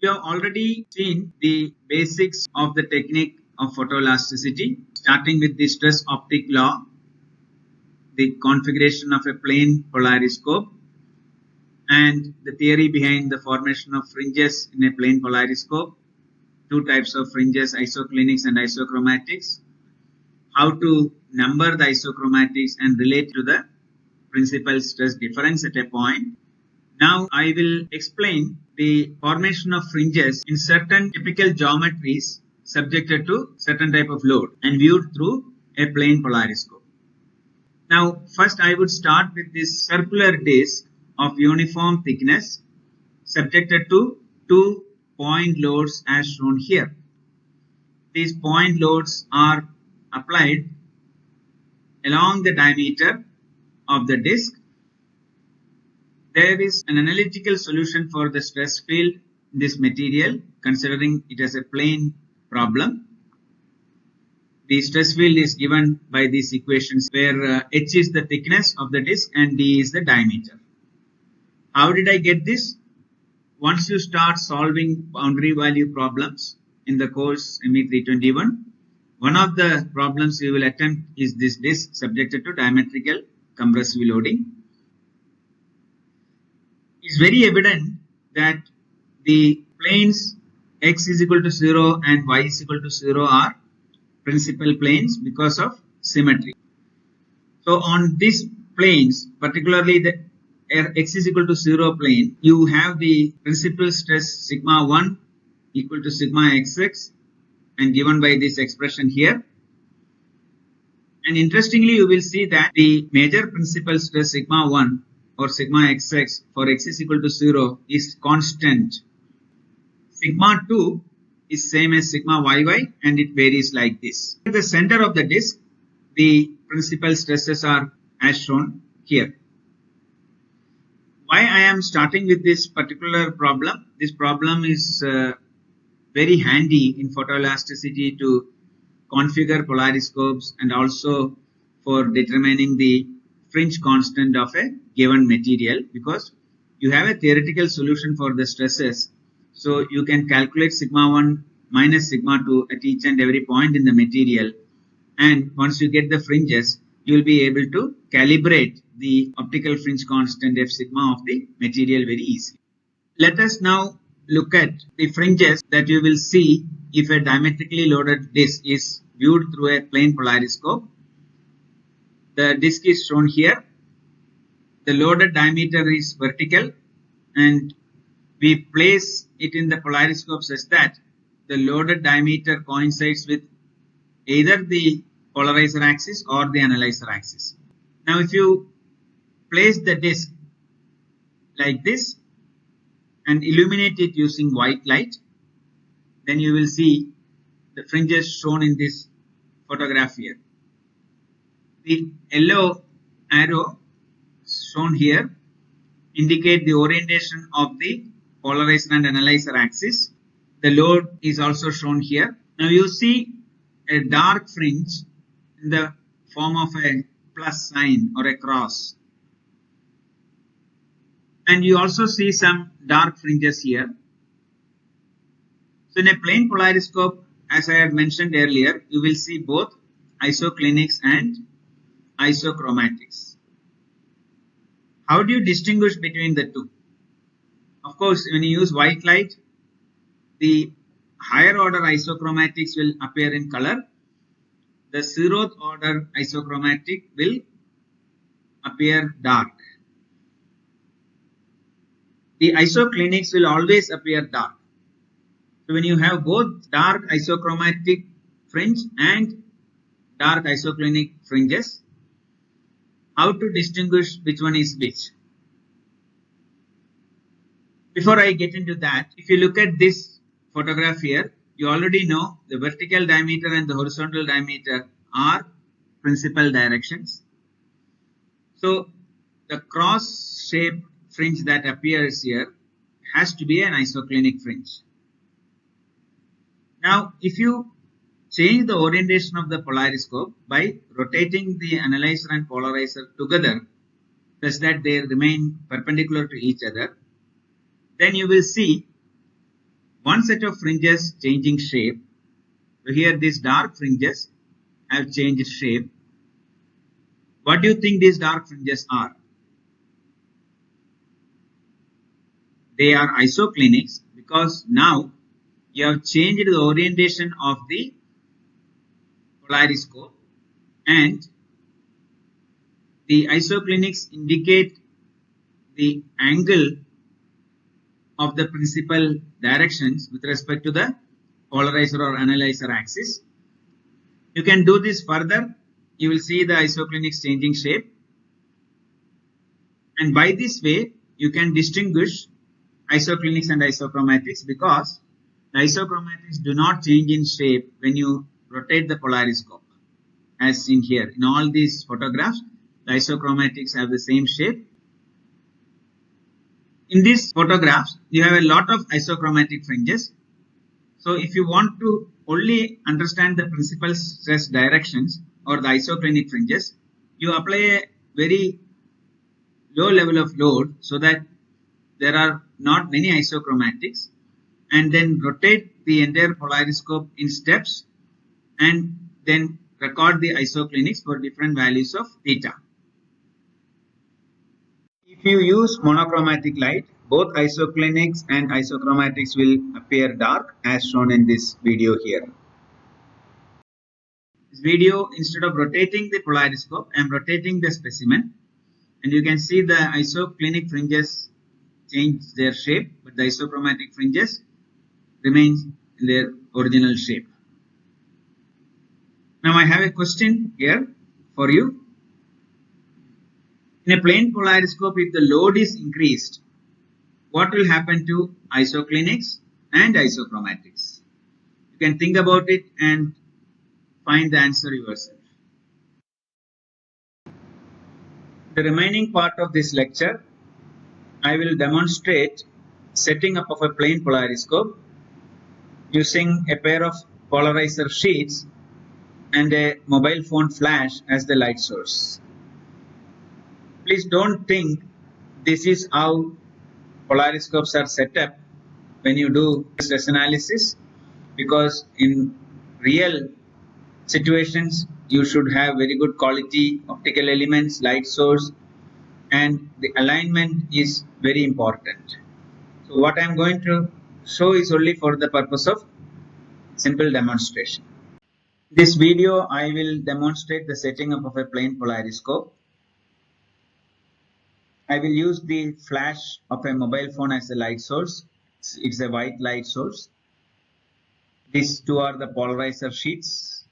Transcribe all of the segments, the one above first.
We have already seen the basics of the technique of photoelasticity, starting with the stress optic law, the configuration of a plane polariscope, and the theory behind the formation of fringes in a plane polariscope, two types of fringes, isoclinics and isochromatics, how to number the isochromatics and relate to the principal stress difference at a point. Now I will explain the formation of fringes in certain typical geometries subjected to certain type of load and viewed through a plane polariscope. Now first I would start with this circular disc of uniform thickness subjected to two point loads as shown here. These point loads are applied along the diameter of the disc. There is an analytical solution for the stress field in this material, considering it as a plane problem. The stress field is given by these equations where h is the thickness of the disc and d is the diameter. How did I get this? Once you start solving boundary value problems in the course ME 321, one of the problems you will attempt is this disc subjected to diametrical compressive loading. It's very evident that the planes x is equal to 0 and y is equal to 0 are principal planes because of symmetry. So on these planes, particularly the x is equal to 0 plane, you have the principal stress sigma 1 equal to sigma xx and given by this expression here. And interestingly, you will see that the major principal stress sigma 1 or sigma xx for x is equal to 0 is constant. Sigma 2 is same as sigma yy and it varies like this. At the center of the disc, the principal stresses are as shown here. Why I am starting with this particular problem? This problem is very handy in photoelasticity to configure polariscopes and also for determining the fringe constant of a given material, because you have a theoretical solution for the stresses. So you can calculate sigma 1 minus sigma 2 at each and every point in the material, and once you get the fringes, you will be able to calibrate the optical fringe constant f sigma of the material very easily. Let us now look at the fringes that you will see if a diametrically loaded disc is viewed through a plane polariscope. The disc is shown here. The loaded diameter is vertical and we place it in the polariscope such that the loaded diameter coincides with either the polarizer axis or the analyzer axis. Now if you place the disc like this and illuminate it using white light, then you will see the fringes shown in this photograph here. The yellow arrow shown here indicate the orientation of the polarizer and analyzer axis. The load is also shown here. Now you see a dark fringe in the form of a plus sign or a cross. And you also see some dark fringes here. So in a plane polariscope, as I had mentioned earlier, you will see both isoclinics and isochromatics. How do you distinguish between the two? Of course, when you use white light, the higher order isochromatics will appear in color. The 0th order isochromatic will appear dark. The isoclinics will always appear dark. So when you have both dark isochromatic fringe and dark isoclinic fringes, how to distinguish which one is which? Before I get into that, if you look at this photograph here, you already know the vertical diameter and the horizontal diameter are principal directions. So the cross-shaped fringe that appears here has to be an isoclinic fringe. Now, if you change the orientation of the polariscope by rotating the analyzer and polarizer together such that they remain perpendicular to each other, then you will see one set of fringes changing shape. So here these dark fringes have changed shape. What do you think these dark fringes are? They are isoclinics because now you have changed the orientation of the polariscope, and the isoclinics indicate the angle of the principal directions with respect to the polarizer or analyzer axis. You can do this further. You will see the isoclinics changing shape, and by this way you can distinguish isoclinics and isochromatics because the isochromatics do not change in shape when you rotate the polariscope, as seen here. In all these photographs, the isochromatics have the same shape. In these photographs, you have a lot of isochromatic fringes. So if you want to only understand the principal stress directions or the isoclinic fringes, you apply a very low level of load so that there are not many isochromatics, and then rotate the entire polariscope in steps and then record the isoclinics for different values of theta. If you use monochromatic light, both isoclinics and isochromatics will appear dark as shown in this video here. This video, instead of rotating the polariscope, I am rotating the specimen, and you can see the isoclinic fringes change their shape, but the isochromatic fringes remain in their original shape. Now I have a question here for you. In a plane polariscope, if the load is increased, what will happen to isoclinics and isochromatics? You can think about it and find the answer yourself. The remaining part of this lecture, I will demonstrate setting up of a plane polariscope using a pair of polarizer sheets and a mobile phone flash as the light source. Please don't think this is how polariscopes are set up when you do stress analysis, because in real situations you should have very good quality optical elements, light source, and the alignment is very important. So what I am going to show is only for the purpose of simple demonstration. This video I will demonstrate the setting up of a plane polariscope. I will use the flash of a mobile phone as a light source. It's a white light source. These two are the polarizer sheets.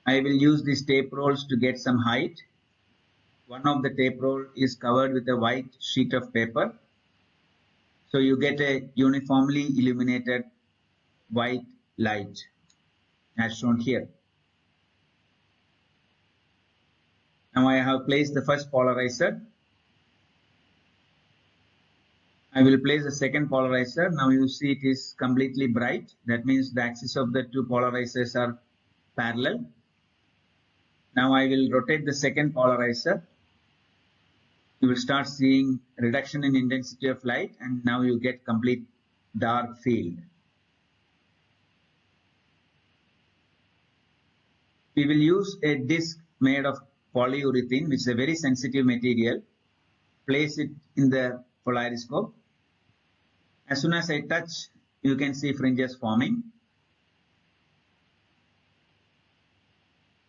I will use these tape rolls to get some height. One of the tape roll is covered with a white sheet of paper. So you get a uniformly illuminated white light as shown here. Now I have placed the first polarizer. I will place the second polarizer. Now you see it is completely bright. That means the axis of the two polarizers are parallel. Now I will rotate the second polarizer. You will start seeing reduction in intensity of light, and now you get complete dark field. We will use a disc made of polyurethane, which is a very sensitive material. Place it in the polariscope. As soon as I touch, you can see fringes forming.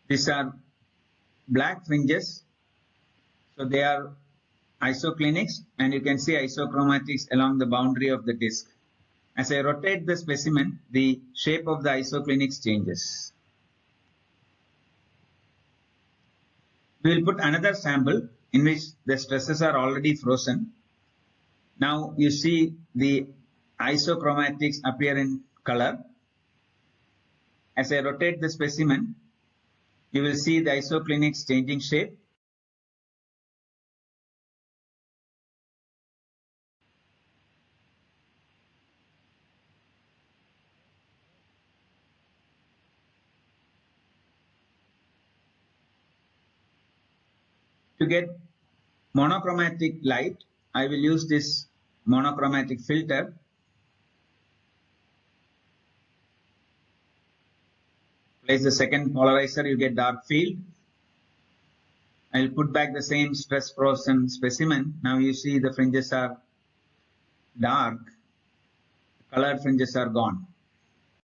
These are black fringes, so they are isoclinics, and you can see isochromatics along the boundary of the disc. As I rotate the specimen, the shape of the isoclinics changes. We will put another sample in which the stresses are already frozen. Now you see the isochromatics appear in color. As I rotate the specimen, you will see the isoclinics changing shape. To get monochromatic light, I will use this monochromatic filter. Place the second polarizer, you get dark field. I'll put back the same stress frozen specimen. Now you see the fringes are dark, colored fringes are gone.